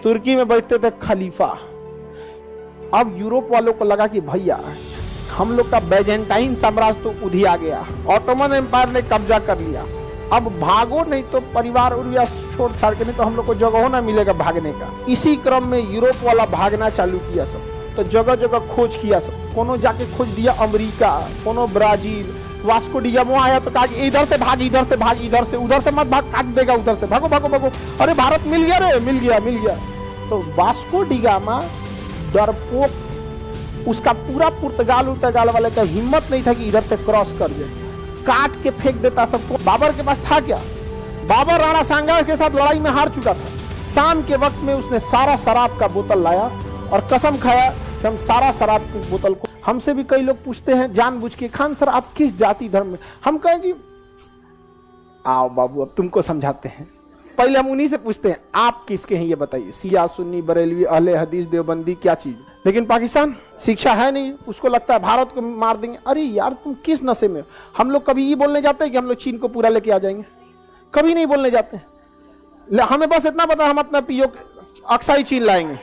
तुर्की में बैठते थे खलीफा। अब यूरोप वालों को लगा कि भैया हम लोग का बैजेंटाइन साम्राज्य तो उधिया गया, ऑटोमन एम्पायर ने कब्जा कर लिया, अब भागो नहीं तो परिवार उरिया छोड़ छाड़ के, नहीं तो हम लोग को जगह ना मिलेगा भागने का। इसी क्रम में यूरोप वाला भागना चालू किया सब, तो जगह जगह खोज किया सब। कोनो जाके खोज दिया अमेरिका, कोनो ब्राजील। वास्को डिगामो आया तो कहा कि इधर से भाग, इधर से भाग, इधर से उधर से मत भाग, काट देगा उधर से, भागो भागो भागो, अरे भारत मिल गया रे, मिल गया मिल गया। तो वास्को डिगामा डरपोक, उसका पूरा पुर्तगाल वाले का हिम्मत नहीं था कि इधर से क्रॉस कर जाए, काट के फेंक देता सबको। बाबर के पास था क्या? बाबर राणा सांगा के साथ लड़ाई में हार चुका था। शाम के वक्त में उसने सारा शराब का बोतल लाया और कसम खाया कि हम सारा शराब की बोतल को। हमसे भी कई लोग पूछते हैं जानबूझ के, खान सर आप किस जाति धर्म में? हम कहें कि आओ बाबू अब तुमको समझाते हैं। पहले हम उन्हीं से पूछते हैं आप किसके हैं ये बताइए, शिया सुन्नी बरेलवी अहले हदीस देवबंदी क्या चीज? लेकिन पाकिस्तान शिक्षा है नहीं, उसको लगता है भारत को मार देंगे। अरे यार तुम किस नशे में? हम लोग कभी ये बोलने जाते हैं कि हम लोग चीन को पूरा लेके आ जाएंगे? कभी नहीं बोलने जाते। हमें बस इतना पता हम अपना पीओ अक्साई चीन लाएंगे,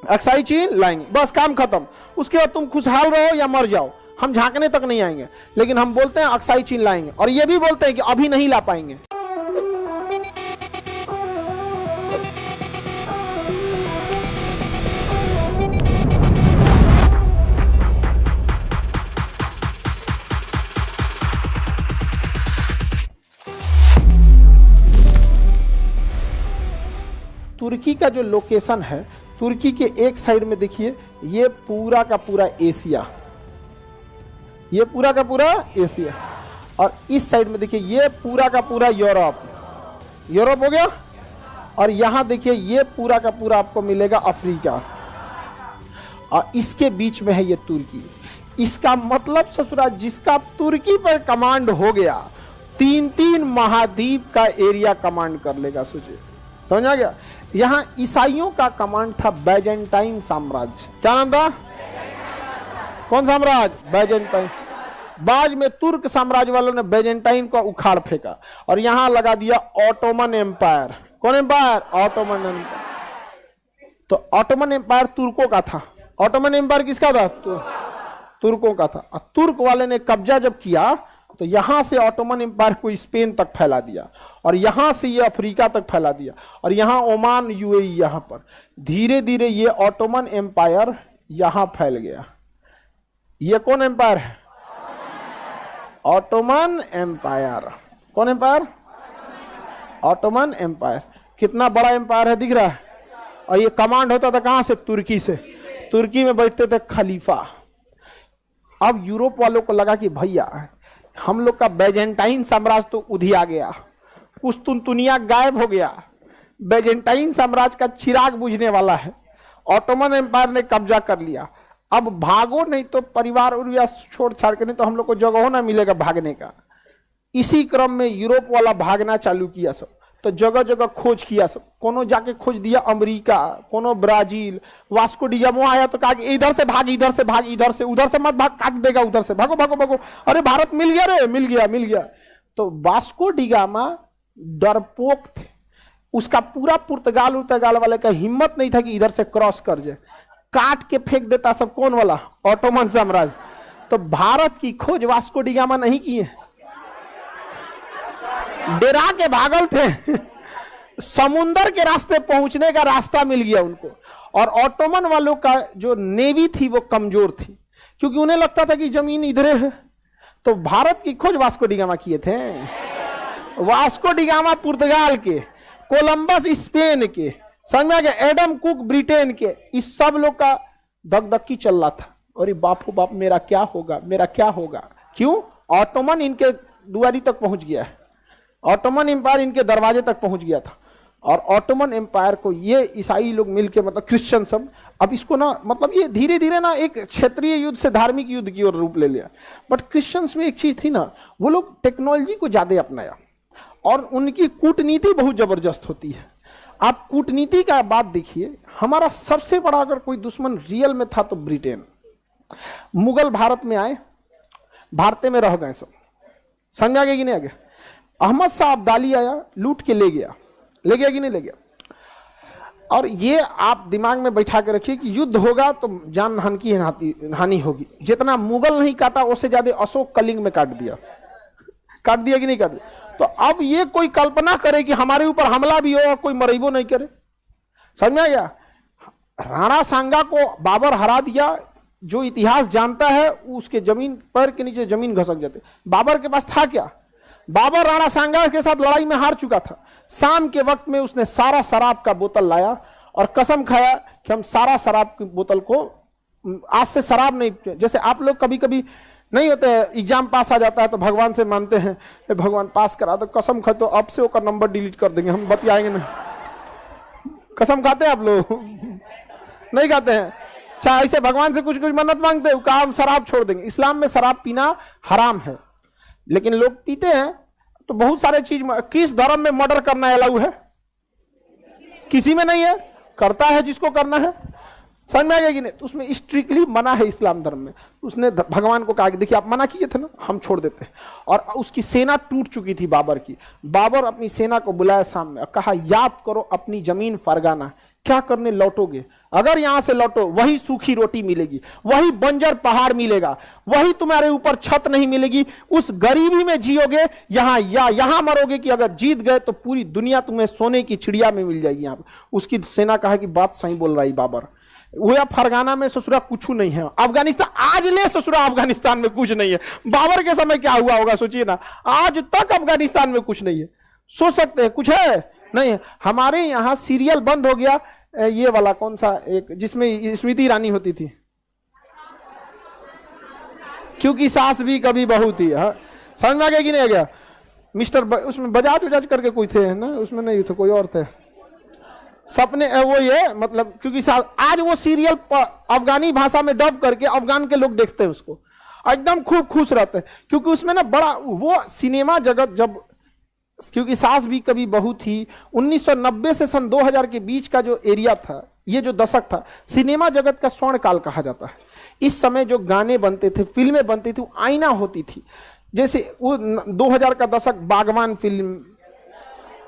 अक्साई चीन लाएंगे, बस काम खत्म। उसके बाद तुम खुशहाल रहो या मर जाओ, हम झांकने तक नहीं आएंगे। लेकिन हम बोलते हैं अक्साई चीन लाएंगे, और ये भी बोलते हैं कि अभी नहीं ला पाएंगे। तुर्की का जो लोकेशन है, तुर्की के एक साइड में देखिए ये पूरा का पूरा एशिया, ये पूरा का पूरा एशिया, और इस साइड में देखिए ये पूरा का पूरा यूरोप, यूरोप हो गया। और यहां देखिए ये पूरा का पूरा आपको मिलेगा अफ्रीका, और इसके बीच में है ये तुर्की। इसका मतलब ससुरा जिसका तुर्की पर कमांड हो गया, 3-3 महाद्वीप का एरिया कमांड कर लेगा। सोचिए, समझ आ गया? यहां ईसाइयों का कमांड था बैजेंटाइन साम्राज्य। क्या नाम था? कौन साम्राज्य? बैजेंटाइन। बाद में तुर्क साम्राज्य वालों ने बैजेंटाइन को उखाड़ फेंका और यहां लगा दिया ऑटोमन एम्पायर। कौन एम्पायर? Ottoman empire. तो ऑटोमन एम्पायर तुर्कों का था। ऑटोमन एम्पायर किसका था? तुर्कों का था। तुर्क वाले ने कब्जा जब किया तो यहां से ऑटोमन एम्पायर को स्पेन तक फैला दिया, और यहां से ये अफ्रीका तक फैला दिया, और यहां ओमान यूएई, यहां पर धीरे धीरे ये ऑटोमन एम्पायर यहां फैल गया। ये कौन एम्पायर है? Ottoman empire. कौन एम्पायर? Ottoman empire. कितना बड़ा एम्पायर है, दिख रहा है? और ये कमांड होता था कहां से? तुर्की से। तुर्की में बैठते थे खलीफा। अब यूरोप वालों को लगा कि भैया हम लोग का बैजेंटाइन साम्राज्य तो उधिया गया, कुस्तुनतुनिया गायब हो गया, बैजेंटाइन साम्राज्य का चिराग बुझने वाला है, ऑटोमन एम्पायर ने कब्जा कर लिया, अब भागो नहीं तो परिवार उरिया छोड़ छाड़ के, नहीं तो हम लोग को जगह ना मिलेगा भागने का। इसी क्रम में यूरोप वाला भागना चालू किया सब, तो जगह जगह खोज किया सब। कोनो जाके खोज दिया अमेरिका, कोनो ब्राजील। वास्को डिगामो आया तो कहा कि इधर से भाग, इधर से भाग, इधर से उधर से मत भाग, काट देगा उधर से, भागो भागो भागो, अरे भारत मिल गया रे, मिल गया मिल गया। तो वास्को डिगामा डरपोक थे, उसका पूरा पुर्तगाल वाले का हिम्मत नहीं था कि इधर से क्रॉस कर जाए, काट के फेंक देता सब। कौन वाला? ऑटोमन साम्राज्य। तो भारत की खोज वास्को डिगामा नहीं किए, डेरा के भागल थे। समुंदर के रास्ते पहुंचने का रास्ता मिल गया उनको। और ऑटोमन वालों का जो नेवी थी वो कमजोर थी, क्योंकि उन्हें लगता था कि जमीन इधरे है। तो भारत की खोज वास्को डिगामा किए थे। वास्को डिगामा पुर्तगाल के, कोलंबस स्पेन के, समझ में आ गया, एडम कुक ब्रिटेन के, इस सब लोग का धकधकी चल रहा था। अरे बाप हो बाप, मेरा क्या होगा, मेरा क्या होगा? क्यों? ऑटोमन इनके दुआरी तक पहुंच गया है, ऑटोमन एम्पायर इनके दरवाजे तक पहुंच गया था। और ऑटोमन एम्पायर को ये ईसाई लोग मिलके, मतलब क्रिश्चियन सब, अब इसको ना, मतलब ये धीरे धीरे ना एक क्षेत्रीय युद्ध से धार्मिक युद्ध की ओर रूप ले लिया। बट क्रिश्चियंस में एक चीज थी ना, वो लोग टेक्नोलॉजी को ज्यादा अपनाया, और उनकी कूटनीति बहुत जबरदस्त होती है। आप कूटनीति का बात देखिए, हमारा सबसे बड़ा अगर कोई दुश्मन रियल में था तो ब्रिटेन। मुगल भारत में आए, भारत में रह गए सब, समझ आ गया कि नहीं आ गया? अहमद शाह अब्दाली आया, लूट के ले गया कि नहीं ले गया? और ये आप दिमाग में बैठा के रखिए कि युद्ध होगा तो जान हानि की हानि होगी। जितना मुगल नहीं काटा उससे ज्यादा अशोक कलिंग में काट दिया कि नहीं काट दिया। तो अब ये कोई कल्पना करे कि हमारे ऊपर हमला भी हो और कोई मरेबो नहीं करे, समझ में आ गया। राणा सांगा को बाबर हरा दिया, जो इतिहास जानता है उसके जमीन पैर के नीचे जमीन घसक जाते। बाबर के पास था क्या? बाबर राणा सांगा के साथ लड़ाई में हार चुका था। शाम के वक्त में उसने सारा शराब का बोतल लाया और कसम खाया कि हम सारा शराब की बोतल को, आज से शराब नहीं, जैसे आप लोग कभी कभी नहीं होते एग्जाम पास आ जाता है तो भगवान से मानते हैं भगवान पास करा, तो कसम खा तो अब से वो नंबर डिलीट कर देंगे, हम बतियाएंगे नहीं। कसम खाते हैं आप लोग? नहीं खाते हैं। अच्छा, ऐसे भगवान से कुछ कुछ मन्नत मांगते हो, कहा हम शराब छोड़ देंगे। इस्लाम में शराब पीना हराम है, लेकिन लोग पीते हैं। तो बहुत सारे चीज, किस धर्म में मर्डर करना अलाउ है? किसी में नहीं है, करता है जिसको करना है, समझ में आ गया कि नहीं? तो उसमें स्ट्रिक्टली मना है इस्लाम धर्म में। उसने भगवान को कहा कि देखिए आप मना किए थे ना, हम छोड़ देते हैं। और उसकी सेना टूट चुकी थी बाबर की। बाबर अपनी सेना को बुलाया सामने और कहा याद करो अपनी जमीन फरगाना, क्या करने लौटोगे? अगर यहां से लौटो वही सूखी रोटी मिलेगी, वही बंजर पहाड़ मिलेगा, वही तुम्हारे ऊपर छत नहीं मिलेगी, उस गरीबी में जियोगे यहां, या यहां मरोगे कि अगर जीत गए तो पूरी दुनिया तुम्हें सोने की चिड़िया में मिल जाएगी। यहां उसकी सेना कहा कि बात सही बोल रहा है बाबर, वो या फरगाना में ससुरा कुछ नहीं है, अफगानिस्तान आज ले ससुरा अफगानिस्तान में कुछ नहीं है। बाबर के समय क्या हुआ होगा सोचिए ना, आज तक अफगानिस्तान में कुछ नहीं है। सोच सकते हैं कुछ है? नहीं। हमारे यहां सीरियल बंद हो गया, ये वाला कौन सा एक जिसमें स्मृति ईरानी होती थी, क्योंकि सास भी कभी बहू थी। समझ में आ गया कि नहीं आ गया? मिस्टर उसमें बजाज उजाज करके कोई थे ना, उसमें नहीं थे, कोई और थे, सपने वो ये मतलब, क्योंकि आज वो सीरियल अफगानी भाषा में डब करके अफगान के लोग देखते हैं उसको, एकदम खूब खुश रहते हैं। क्योंकि उसमें ना बड़ा वो सिनेमा जगत, जब क्योंकि सास भी कभी बहू थी, 1990 से सन 2000 के बीच का जो एरिया था, ये जो दशक था, सिनेमा जगत का स्वर्ण काल कहा जाता है। इस समय जो गाने बनते थे, फिल्में बनती थी, आईना होती थी। जैसे वो 2000 का दशक, बागवान फिल्म,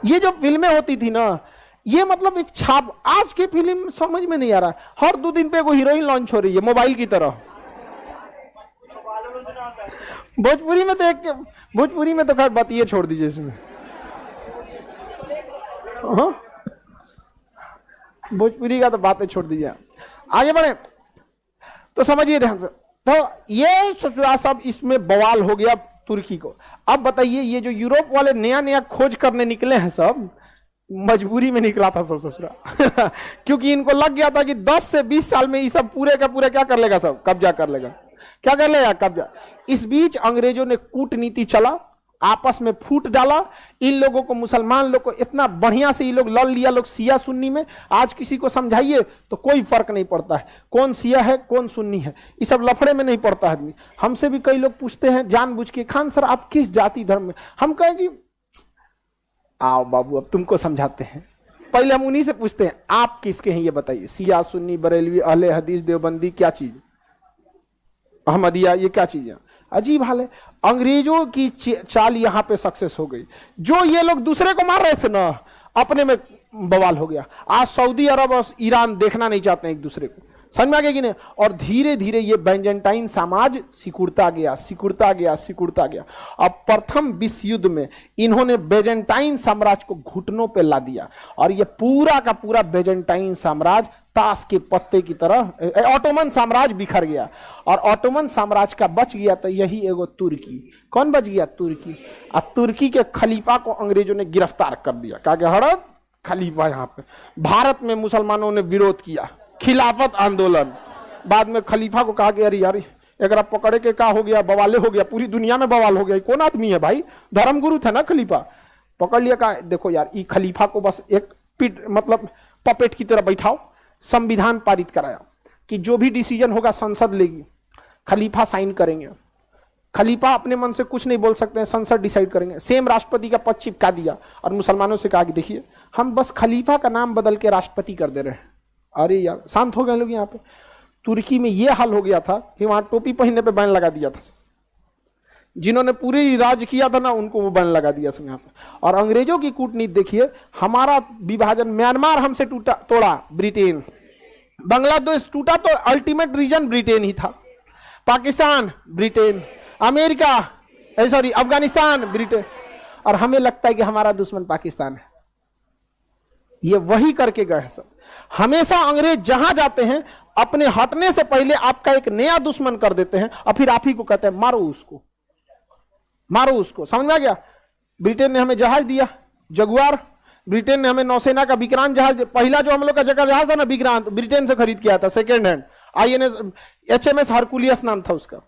ये जो फिल्में होती थी ना, ये मतलब एक छाप। आज की फिल्म समझ में नहीं आ रहा, हर 2 दिन पे कोई हीरोइन लॉन्च हो रही है मोबाइल की तरह। भोजपुरी में तो भोजपुरी में तो खैर बात ये छोड़ दीजिए, इसमें भोजपुरी का तो बातें छोड़ दीजिए, आगे बढ़े। तो समझिए ध्यान से, तो ये ससुरा सब इसमें बवाल हो गया तुर्की को। अब बताइए, ये जो यूरोप वाले नया नया खोज करने निकले हैं, सब मजबूरी में निकला था सब ससुरा क्योंकि इनको लग गया था कि 10 से 20 साल में ये सब पूरे का पूरे क्या कर लेगा, सब कब्जा कर लेगा। क्या कर लेगा? कब्जा। इस बीच अंग्रेजों ने कूटनीति चला, आपस में फूट डाला। इन लोगों को, मुसलमान लोग को इतना बढ़िया से ये लोग लड़ लिया, लोग शिया सुन्नी में। आज किसी को समझाइए तो कोई फर्क नहीं पड़ता है कौन शिया है कौन सुन्नी है, ये सब लफड़े में नहीं पड़ता आदमी। हमसे भी कई लोग पूछते हैं जानबूझ के, खान सर आप किस जाति धर्म में? हम कहें कि आओ बाबू अब तुमको समझाते हैं। पहले हम उन्हीं से पूछते हैं आप किसके हैं ये बताइए, शिया सुन्नी बरेलवी अहले हदीस देवबंदी, क्या चीज, अहमदिया, ये क्या चीज है? अजीब हाल है। अंग्रेजों की चाल यहां पे सक्सेस हो गई। जो ये लोग दूसरे को मार रहे थे ना, अपने में बवाल हो गया। आज सऊदी अरब और ईरान देखना नहीं चाहते हैं एक दूसरे को, समझ में आ गया कि नहीं? और धीरे धीरे ये बैजेंटाइन समाज सिकुड़ता गया, सिकुड़ता गया, सिकुड़ता गया। अब प्रथम विश्व युद्ध में इन्होंने बैजेंटाइन साम्राज्य को घुटनों पे ला दिया, और ये पूरा का पूरा बैजेंटाइन साम्राज्य ताश के पत्ते की तरह ऑटोमन साम्राज्य बिखर गया। और ऑटोमन साम्राज्य का बच गया तो यही एगो तुर्की। कौन बच गया? तुर्की। और तुर्की के खलीफा को अंग्रेजों ने गिरफ्तार कर दिया, कहा कि हड़त खलीफा यहाँ पे। भारत में मुसलमानों ने विरोध किया, खिलाफत आंदोलन। बाद में खलीफा को कहा कि अरे यार अगर आप पकड़े के क्या हो गया, बवाले हो गया, पूरी दुनिया में बवाल हो गया, कौन आदमी है भाई? धर्मगुरु था ना खलीफा। पकड़ लिया, कहा देखो यार ये खलीफा को बस एक मतलब पपेट की तरह बैठाओ। संविधान पारित कराया कि जो भी डिसीजन होगा संसद लेगी, खलीफा साइन करेंगे। खलीफा अपने मन से कुछ नहीं बोल सकते हैं, संसद डिसाइड करेंगे। सेम राष्ट्रपति का पद चिपका दिया और मुसलमानों से कहा कि देखिए हम बस खलीफा का नाम बदल के राष्ट्रपति कर दे रहे हैं। अरे यार शांत हो गए लोग यहाँ पे। तुर्की में यह हाल हो गया था कि वहां टोपी पहनने पे बैन लगा दिया था। जिन्होंने पूरी राज किया था ना, उनको वो बैन लगा दिया यहाँ पे। और अंग्रेजों की कूटनीति देखिए, हमारा विभाजन, म्यांमार हमसे तोड़ा ब्रिटेन, बांग्लादेश टूटा तो अल्टीमेट रीजन ब्रिटेन ही था, Pakistan Britain, America sorry Afghanistan Britain, और हमें लगता है कि हमारा दुश्मन पाकिस्तान है। ये वही करके गए हैं सब। हमेशा अंग्रेज जहां जाते हैं अपने हटने से पहले आपका एक नया दुश्मन कर देते हैं और फिर आप ही को कहते हैं मारो उसको, मारो उसको। समझ में आ गया? ब्रिटेन ने हमें जहाज दिया जगुआर, ब्रिटेन ने हमें नौसेना का विक्रांत जहाज, पहला जो हम लोग का जहाज था ना विक्रांत, ब्रिटेन से खरीद किया था, सेकेंड हैंड, INS HMS हरकुलियस नाम था उसका।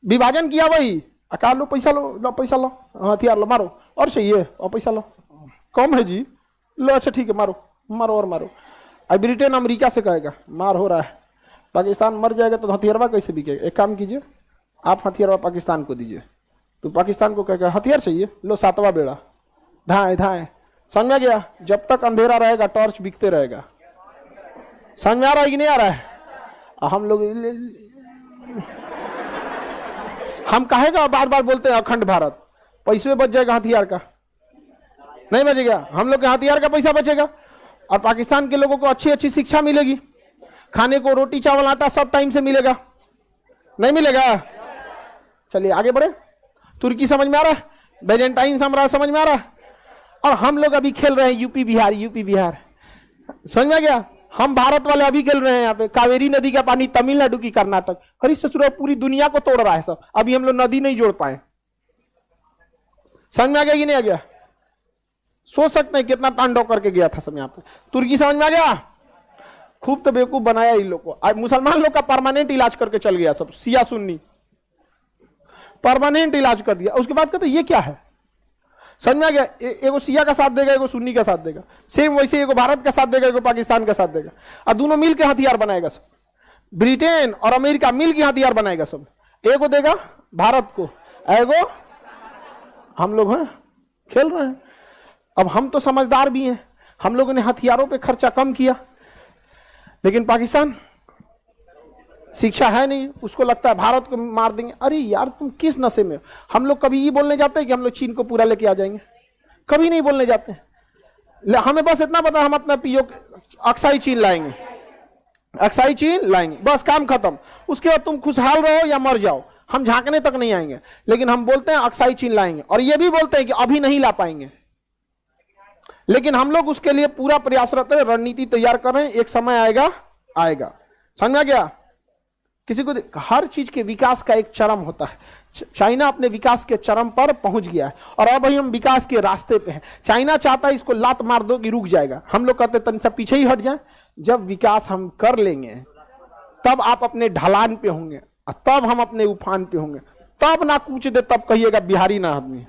विभाजन किया वही, अकाल लो पैसा लो पैसा लो, हथियार लो, मारो, और चाहिए और पैसा लो, कम है जी, लो अच्छा ठीक है, मारो मारो और मारो। अब ब्रिटेन अमेरिका से कहेगा मार हो रहा है, पाकिस्तान मर जाएगा तो हथियारवा कैसे बिकेगा? एक काम कीजिए, आप हथियारवा पाकिस्तान को दीजिए, तो पाकिस्तान को कहेगा हथियार चाहिए, लो 7वां बेड़ा, धाए धाए। समझ में गया? जब तक अंधेरा रहेगा टॉर्च बिकते रहेगा। समझ में आ रहा है कि नहीं आ रहा है? हम लोग हम कहेगा बार बार बोलते हैं अखंड भारत, पैसे बच जाएगा हथियार का, नहीं बचेगा, हम लोग के हथियार का पैसा बचेगा और पाकिस्तान के लोगों को अच्छी अच्छी शिक्षा मिलेगी, खाने को रोटी चावल आटा सब टाइम से मिलेगा, नहीं मिलेगा? चलिए आगे बढ़े। तुर्की समझ में आ रहा है? बेजेंटाइन साम्राज्य समझ में आ रहा है? और हम लोग अभी खेल रहे हैं यूपी बिहार, यूपी बिहार, समझ में गया? हम भारत वाले अभी खेल रहे हैं यहाँ पे कावेरी नदी का पानी तमिलनाडु की कर्नाटक, हरी ससुरा पूरी दुनिया को तोड़ रहा है सब, अभी हम लोग नदी नहीं जोड़ पाए। समझ में आ गया कि नहीं आ गया? सोच सकते हैं कितना तांडव करके गया था सब यहाँ पे। तुर्की समझ में आ गया? खूब तो बेवकूफ बनाया इन लोग को। आज मुसलमान लोग का परमानेंट इलाज करके चल गया सब, सिया सुन्नी परमानेंट इलाज कर दिया। उसके बाद कहते ये क्या है? समझ में आ गया? एगो सिया का साथ देगा, एगो सुन्नी का साथ देगा, सेम वैसे एगो भारत का साथ देगा, एगो पाकिस्तान का साथ देगा, और दोनों मिलकर हथियार बनाएगा सब। ब्रिटेन और अमेरिका मिलकर हथियार बनाएगा सब, एगो देगा भारत को, एगो हम लोग हैं खेल रहे हैं। अब हम तो समझदार भी हैं, हम लोगों ने हथियारों पे खर्चा कम किया, लेकिन पाकिस्तान शिक्षा है नहीं, उसको लगता है भारत को मार देंगे। अरे यार तुम किस नशे में? हम लोग कभी ये बोलने जाते हैं कि हम लोग चीन को पूरा लेके आ जाएंगे? कभी नहीं बोलने जाते। हमें बस इतना पता, हम अपना पीओ अक्साई चीन लाएंगे, अक्साई चीन लाएंगे, बस काम खत्म। उसके बाद तुम खुशहाल रहो या मर जाओ, हम झांकने तक नहीं आएंगे, लेकिन हम बोलते हैं अक्साई चीन लाएंगे, और ये भी बोलते हैं कि अभी नहीं ला पाएंगे, लेकिन हम लोग उसके लिए पूरा प्रयासरत है, रणनीति तैयार कर रहे हैं, एक समय आएगा आएगा। समझ में गया? किसी को हर चीज के विकास का एक चरम होता है। चाइना अपने विकास के चरम पर पहुंच गया है और अब हम विकास के रास्ते पे हैं। चाइना चाहता है इसको लात मार दो कि रुक जाएगा, हम लोग कहते तन सब पीछे ही हट जाए। जब विकास हम कर लेंगे तब आप अपने ढलान पे होंगे, तब हम अपने उफान पे होंगे, तब ना कूच दे तब कहिएगा बिहारी ना आदमी।